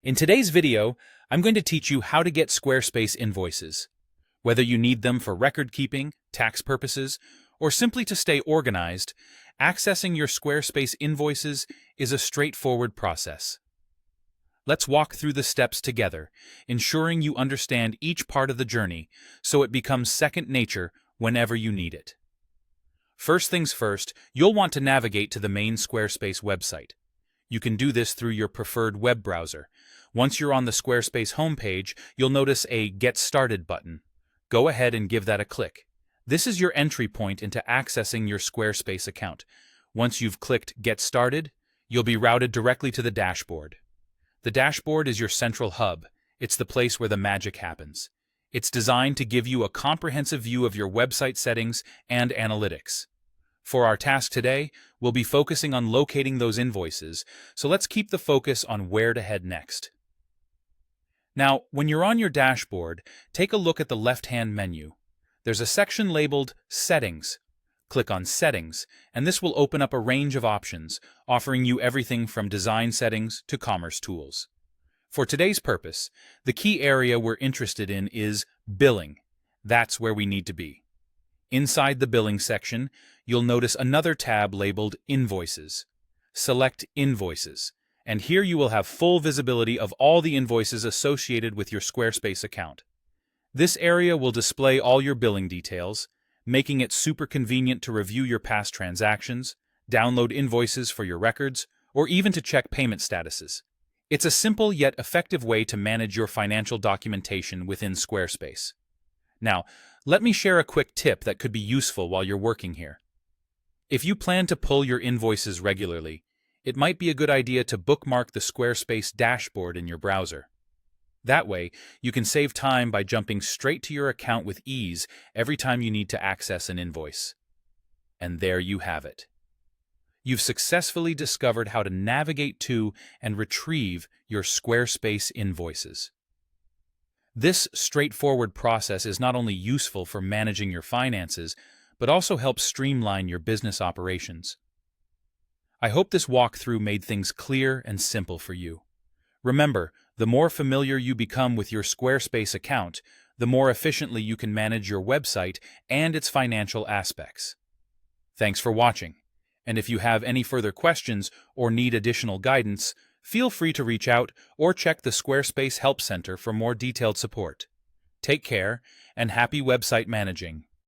In today's video, I'm going to teach you how to get Squarespace invoices. Whether you need them for record keeping, tax purposes, or simply to stay organized, accessing your Squarespace invoices is a straightforward process. Let's walk through the steps together, ensuring you understand each part of the journey so it becomes second nature whenever you need it. First things first, you'll want to navigate to the main Squarespace website. You can do this through your preferred web browser. Once you're on the Squarespace homepage, you'll notice a Get Started button. Go ahead and give that a click. This is your entry point into accessing your Squarespace account. Once you've clicked Get Started, you'll be routed directly to the dashboard. The dashboard is your central hub. It's the place where the magic happens. It's designed to give you a comprehensive view of your website settings and analytics. For our task today, we'll be focusing on locating those invoices, so let's keep the focus on where to head next. Now, when you're on your dashboard, take a look at the left-hand menu. There's a section labeled Settings. Click on Settings, and this will open up a range of options, offering you everything from design settings to commerce tools. For today's purpose, the key area we're interested in is Billing. That's where we need to be. Inside the Billing section, you'll notice another tab labeled Invoices. Select Invoices, and here you will have full visibility of all the invoices associated with your Squarespace account. This area will display all your billing details, making it super convenient to review your past transactions, download invoices for your records, or even to check payment statuses. It's a simple yet effective way to manage your financial documentation within Squarespace. Now, let me share a quick tip that could be useful while you're working here. If you plan to pull your invoices regularly, it might be a good idea to bookmark the Squarespace dashboard in your browser. That way, you can save time by jumping straight to your account with ease every time you need to access an invoice. And there you have it. You've successfully discovered how to navigate to and retrieve your Squarespace invoices. This straightforward process is not only useful for managing your finances, but also helps streamline your business operations. I hope this walkthrough made things clear and simple for you. Remember, the more familiar you become with your Squarespace account, the more efficiently you can manage your website and its financial aspects. Thanks for watching, and if you have any further questions or need additional guidance, feel free to reach out or check the Squarespace Help Center for more detailed support. Take care, and happy website managing!